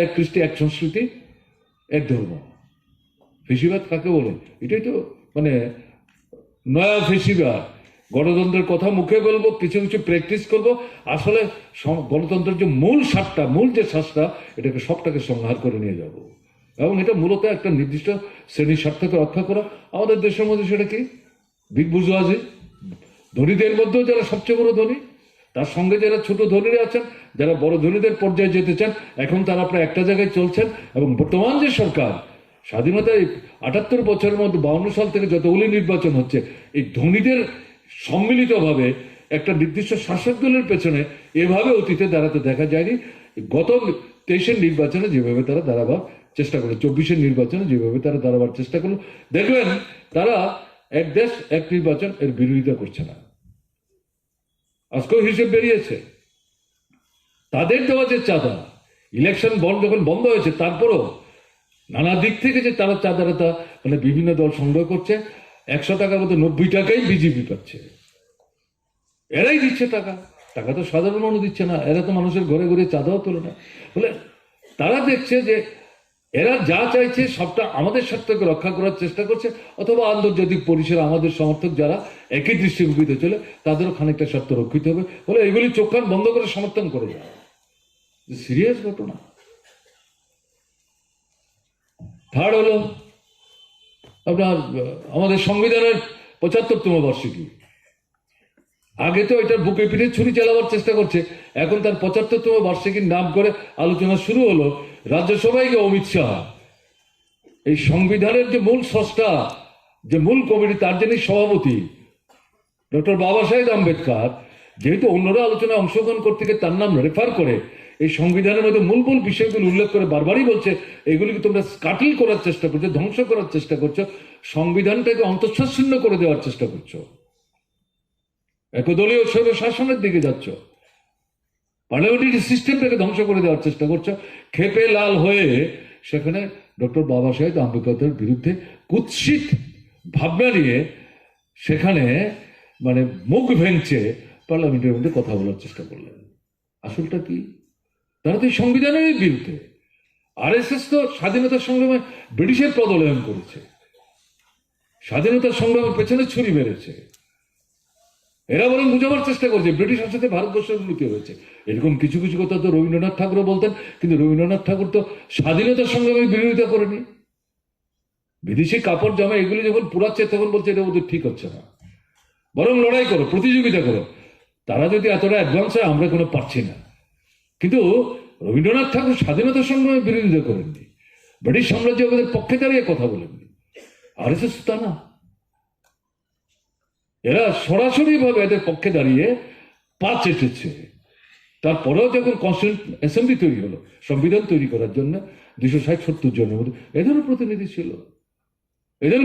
এক কৃষ্টি, এক সংস্কৃতি, এক ধর্ম। ফেসিবাদ কাকে বলে? এটাই তো মানে নয়া ফেসিবাদ। গণতন্ত্রের কথা মুখে বলবো, কিছু কিছু প্র্যাকটিস করব, আসলে গণতন্ত্রের যে মূল স্বাদটা, মূল যে শ্বাসটা, এটাকে সবটাকে সংহার করে নিয়ে যাব। এবং এটা মূলত একটা নির্দিষ্ট শ্রেণীর স্বার্থকে রক্ষা করা। আমাদের দেশের মধ্যে সেটা কি বিগ বুর্জোয়াজি, ধনীদের মধ্যেও যারা সবচেয়ে বড় ধনী, তার সঙ্গে যারা ছোট ধনীরা আছেন, যারা বড় ধনীদের পর্যায়ে যেতে চান, এখন তারা প্রায় একটা জায়গায় চলছেন। এবং বর্তমান যে সরকার, স্বাধীনতার ৭৮ বছরের মধ্যে ৫২ সাল থেকে যতগুলি নির্বাচন হচ্ছে, এই ধনীদের সম্মিলিতভাবে একটা নির্দিষ্ট শাসক দলের পেছনে এভাবে অতীতে দাঁড়াতে দেখা যায়নি। গত ২৩-এর নির্বাচনে যেভাবে তারা দাঁড়াবার চেষ্টা করলো, ২৪-এর নির্বাচনে যেভাবে তারা দাঁড়াবার চেষ্টা করলো, দেখবেন তারা এক দেশ এক নির্বাচন এর বিরোধিতা করছে না। আজকেও হিসেব বেরিয়েছে তাদের দেওয়া যে চাঁদা, ইলেকশন বন্ড যখন বন্ধ হয়েছে, তারপরও নানা দিক থেকে যে তারা চাঁদাটা মানে বিভিন্ন দল সংগ্রহ করছে, ১০০ টাকার মধ্যে ৯০ টাকাই বিজেপি পাচ্ছে। এরাই দিচ্ছে টাকা, টাকা তো সাধারণ মানুষ দিচ্ছে না, এরা তো মানুষের ঘরে ঘরে চাঁদাও তোলে না। বলে তারা দেখছে যে এরা যা চাইছে সবটা আমাদের স্বার্থকে রক্ষা করার চেষ্টা করছে, অথবা আন্তর্জাতিক পরিসরে আমাদের সমর্থক যারা একই দৃষ্টিভঙ্গিতে চলে, তাদেরও খানিকটা স্বার্থ রক্ষিত হবে বলে এগুলি চোখ কান বন্ধ করে সমর্থন করে যায়। সিরিয়াস ঘটনা। থার্ড হলো আপনার আমাদের সংবিধানের ৭৫তম বার্ষিকী। আগে তো এটার বুকে পিঠে ছুরি চালাবার চেষ্টা করছে, এখন তার ৭৫তম বার্ষিকীর নাম করে আলোচনা শুরু হলো। রাজ্যসভায় গিয়ে অমিত শাহ এই সংবিধানের যে মূল স্রষ্টা, যে মূল কমিটি, তার যিনি সভাপতি ডক্টর বাবা সাহেব আম্বেদকর, যেহেতু অন্যরা আলোচনায় অংশগ্রহণ করতে গিয়ে তার নাম রেফার করে এই সংবিধানের মধ্যে মূল মূল বিষয়গুলো উল্লেখ করে বারবারই বলছে এগুলিকে তোমরা কাটিল করার চেষ্টা করছো, ধ্বংস করার চেষ্টা করছো, সংবিধানটাকে অন্তঃসারশূন্য করে দেওয়ার চেষ্টা করছো, একদলীয় স্বৈর শাসনের দিকে যাচ্ছ, পার্লামেন্টারি সিস্টেমটাকে ধ্বংস করে দেওয়ার চেষ্টা করছো। খেপে লাল হয়ে সেখানে ডক্টর বাবা সাহেব আম্বেদকরের বিরুদ্ধে কুৎসিত ভাবনা নিয়ে সেখানে মানে মুখ ভেঙছে পার্লামেন্টের মধ্যে কথা বলার চেষ্টা করলেন। আসলটা কি? তারা তো এই সংবিধানের বিরুদ্ধে। আরএসএস তো স্বাধীনতার সংগ্রামে ব্রিটিশের পদলয়ন করেছে, স্বাধীনতার সংগ্রামের পেছনে ছুরি মেরেছে। এরা বরং বুঝাবার চেষ্টা করছে ব্রিটিশের সাথে ভারতবর্ষের উন্নতি হয়েছে। এরকম কিছু কিছু কথা তো রবীন্দ্রনাথ ঠাকুরও বলতেন, কিন্তু রবীন্দ্রনাথ ঠাকুর তো স্বাধীনতার সংগ্রামের বিরোধিতা করেনি। বিদেশি কাপড় জামা এগুলি যখন পুরাচ্ছে তখন বলছে এটা ওদের ঠিক হচ্ছে না, বরং লড়াই করো, প্রতিযোগিতা করো। তারা যদি এতটা অ্যাডভান্স হয়, আমরা কোনো পারছি না। কিন্তু রবীন্দ্রনাথ ঠাকুর স্বাধীনতার সংগ্রামের বিরোধিতা করেননি, ব্রিটিশ সাম্রাজ্য আমাদের পক্ষে দাঁড়িয়ে কথা বলেননি। আরএসএস তা না, এরা সরাসরি ভাবে এদের পক্ষে দাঁড়িয়ে পা চেটেছে। তারপরেও যখন কনস্টিটিউশন অ্যাসেম্বলি তৈরি হলো, সংবিধান তৈরি করার জন্য ২৬০-৭০ জনের মধ্যে এদেরও প্রতিনিধি ছিল, এদের